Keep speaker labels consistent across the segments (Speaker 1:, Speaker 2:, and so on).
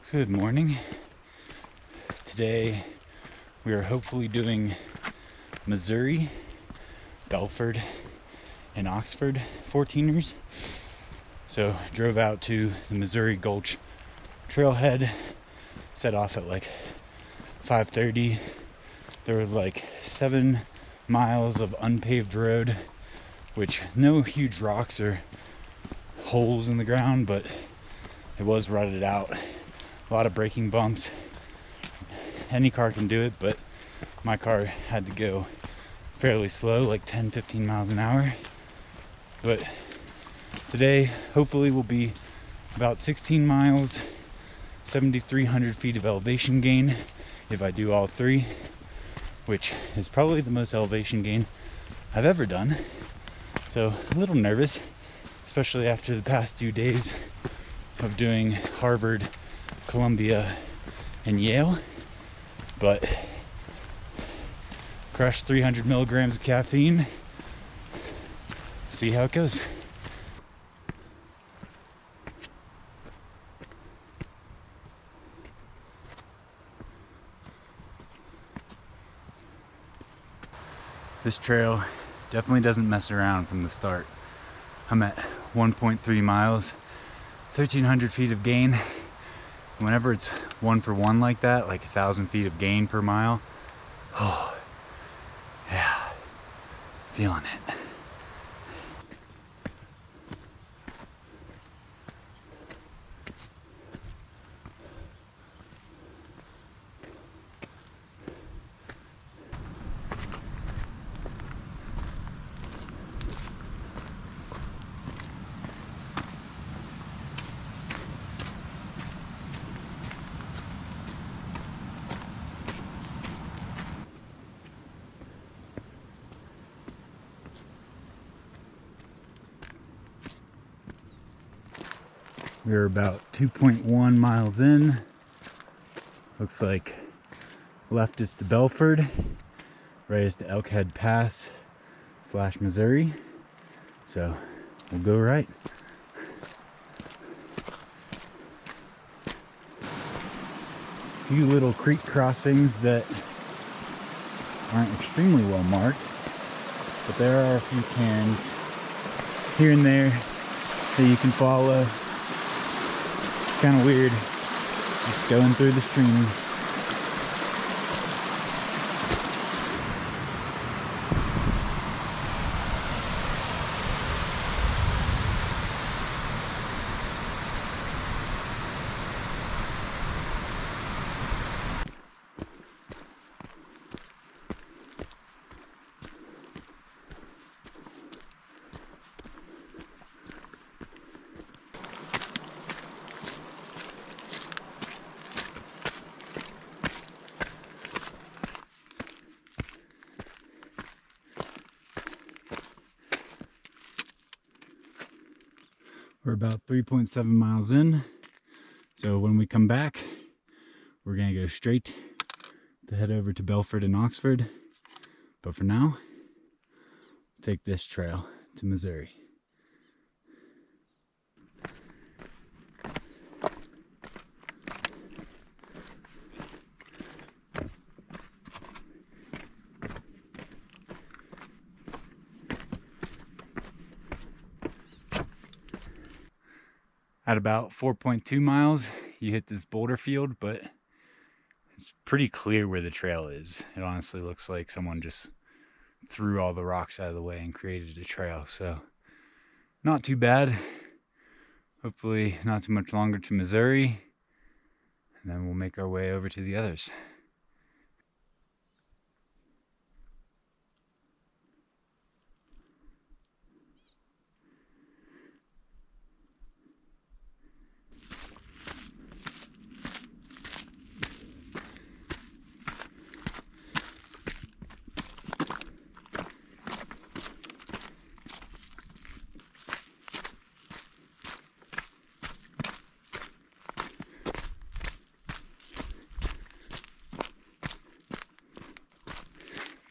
Speaker 1: Good morning. Today we are hopefully doing Missouri, Belford, and Oxford 14ers. So drove out to the Missouri Gulch trailhead, set off at like 5:30. There were like 7 miles of unpaved road, which no huge rocks or holes in the ground, but it was rutted out. A lot of braking bumps. Any car can do it, but my car had to go fairly slow, like 10-15 miles an hour. But today hopefully will be about 16 miles, 7,300 feet of elevation gain if I do all three, which is probably the most elevation gain I've ever done. So a little nervous, especially after the past 2 days of doing Harvard, Columbia, and Yale. But crushed 300 milligrams of caffeine. See how it goes. This trail definitely doesn't mess around from the start. I'm at 1.3 miles, 1,300 feet of gain. Whenever it's 1 for 1 like that, like 1,000 feet of gain per mile, oh, yeah, feeling it. We're about 2.1 miles in. Looks like left is to Belford, right is to Elkhead Pass / Missouri. So we'll go right. A few little creek crossings that aren't extremely well marked, but there are a few cairns here and there that you can follow. It's kind of weird, just going through the stream. We're about 3.7 miles in, so when we come back, we're gonna go straight to head over to Belford and Oxford. But for now, take this trail to Missouri. At about 4.2 miles, you hit this boulder field, but it's pretty clear where the trail is. It honestly looks like someone just threw all the rocks out of the way and created a trail, so not too bad. Hopefully not too much longer to Missouri, and then we'll make our way over to the others.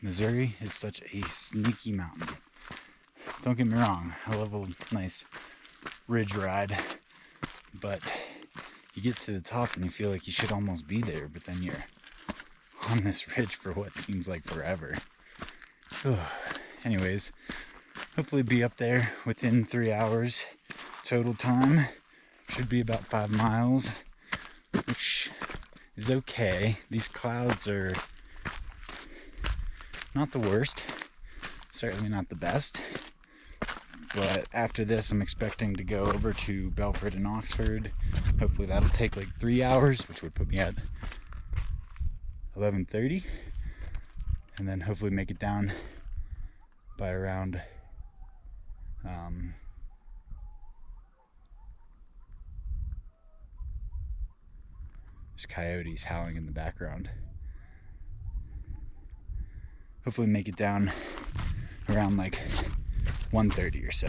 Speaker 1: Missouri is such a sneaky mountain. Don't get me wrong, I love a nice ridge ride, but you get to the top and you feel like you should almost be there, but then you're on this ridge for what seems like forever. Anyways, hopefully be up there within 3 hours total time. Should be about 5 miles, which is okay. These clouds are not the worst, certainly not the best. But after this, I'm expecting to go over to Belford and Oxford. Hopefully that'll take like 3 hours, which would put me at 11:30. And then hopefully make it down by around there's coyotes howling in the background. Hopefully make it down around like 1:30 or so.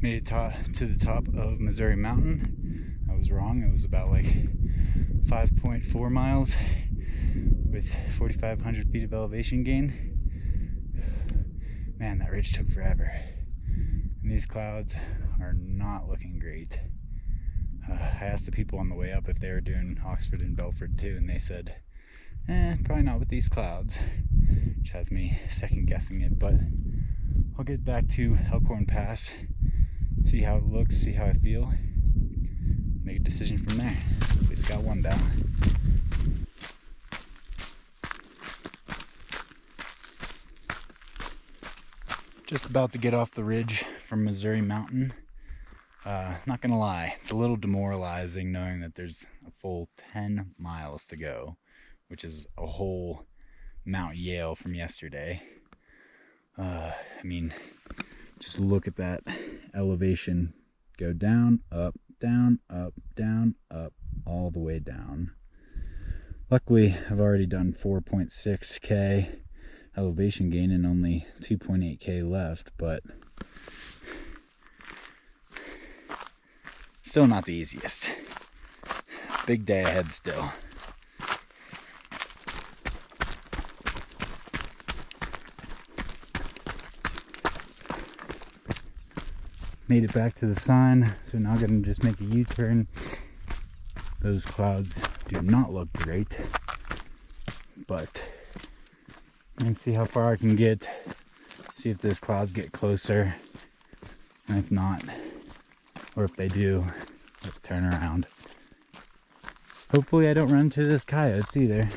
Speaker 1: Made it to the top of Missouri Mountain. I was wrong. It was about like 5.4 miles with 4,500 feet of elevation gain. Man, that ridge took forever. And these clouds are not looking great. I asked the people on the way up if they were doing Oxford and Belford too, and they said, probably not with these clouds, which has me second guessing it, but I'll get back to Elkhorn Pass, see how it looks, see how I feel, make a decision from there. At least got one down. Just about to get off the ridge from Missouri Mountain. Not gonna lie, it's a little demoralizing knowing that there's a full 10 miles to go, which is a whole Mount Yale from yesterday. I mean, just look at that elevation go down, up, down, up, down, up, all the way down. Luckily, I've already done 4.6K elevation gain and only 2.8K left, but still not the easiest. Big day ahead still. Made it back to the sign, so now I'm gonna just make a U-turn. Those clouds do not look great, but I'm gonna see how far I can get, see if those clouds get closer, and if not, or if they do, let's turn around. Hopefully I don't run into those coyotes either.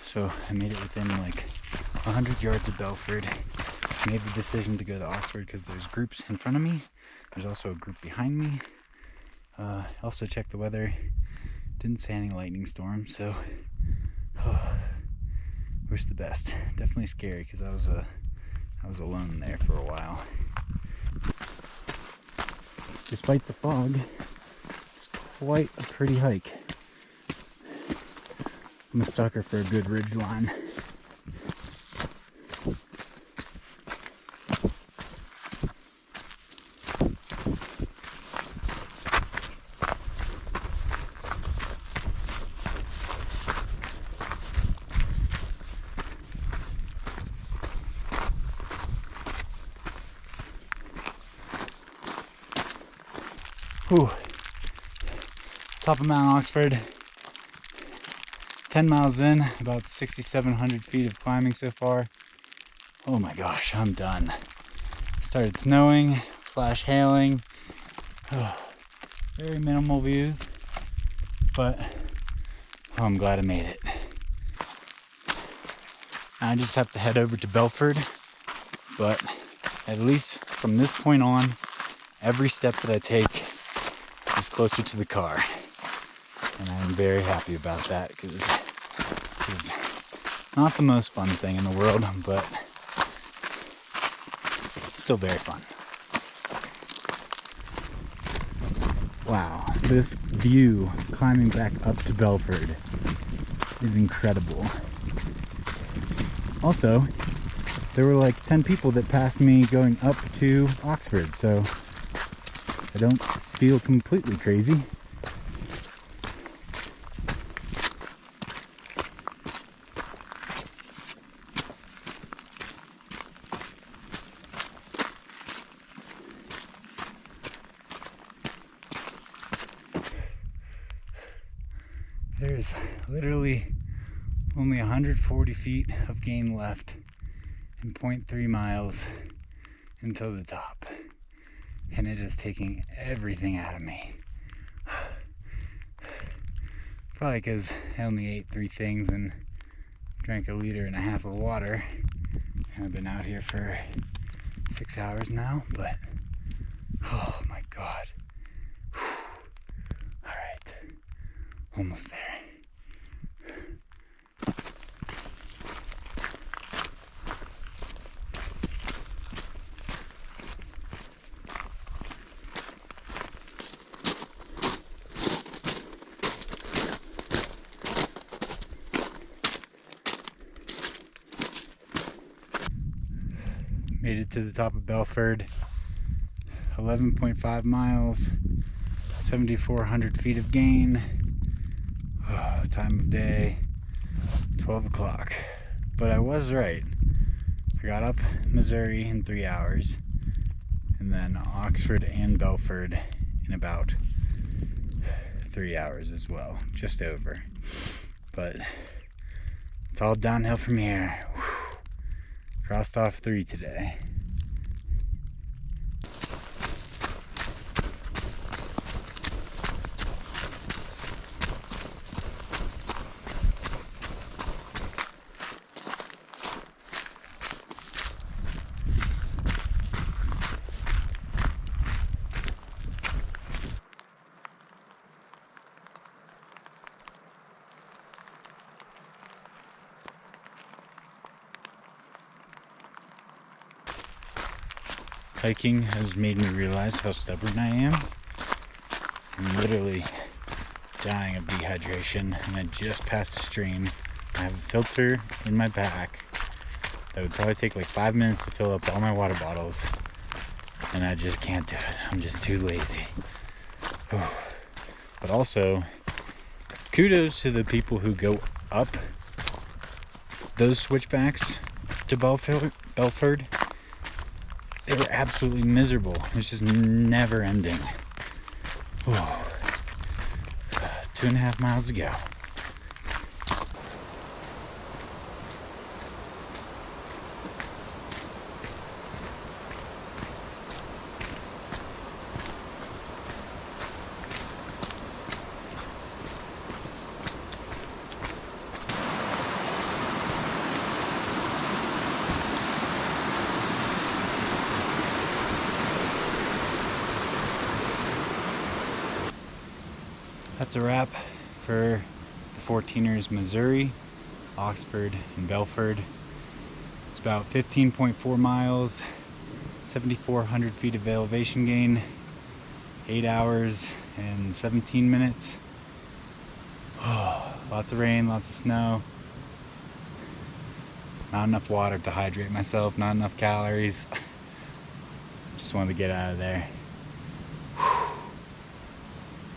Speaker 1: So I made it within like 100 yards of Belford. Made the decision to go to Oxford because there's groups in front of me. There's also a group behind me. Also checked the weather. Didn't say any lightning storms, so wish the best. Definitely scary because I was alone there for a while. Despite the fog, it's quite a pretty hike. I'm a sucker for a good ridge line. Whew. Top of Mount Oxford. 10 miles in, about 6,700 feet of climbing so far. Oh my gosh, I'm done. Started snowing / hailing. Oh, very minimal views, but I'm glad I made it. I just have to head over to Belford, but at least from this point on, every step that I take is closer to the car. And I'm very happy about that because it's not the most fun thing in the world, but still very fun. Wow, this view climbing back up to Belford is incredible. Also, there were like 10 people that passed me going up to Oxford, so I don't feel completely crazy. There's literally only 140 feet of gain left and 0.3 miles until the top. And it is taking everything out of me. Probably because I only ate 3 things and drank 1.5 liters of water. And I've been out here for 6 hours now, but oh my God. All right, almost there. Made it to the top of Belford, 11.5 miles, 7,400 feet of gain. Oh, time of day, 12 o'clock. But I was right. I got up Missouri in 3 hours, and then Oxford and Belford in about 3 hours as well, just over. But it's all downhill from here. Whew. Crossed off 3 today. Hiking has made me realize how stubborn I am. I'm literally dying of dehydration, and I just passed a stream. I have a filter in my back that would probably take like 5 minutes to fill up all my water bottles, and I just can't do it. I'm just too lazy. But also, kudos to the people who go up those switchbacks to Belford. They were absolutely miserable. It was just never ending. 2.5 miles to go. That's a wrap for the 14ers Missouri, Oxford, and Belford. It's about 15.4 miles, 7,400 feet of elevation gain, 8 hours and 17 minutes. Lots of rain, lots of snow. Not enough water to hydrate myself, not enough calories. Just wanted to get out of there.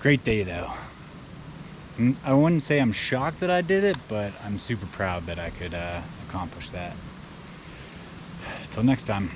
Speaker 1: Great day though. I wouldn't say I'm shocked that I did it, but I'm super proud that I could accomplish that. Till next time.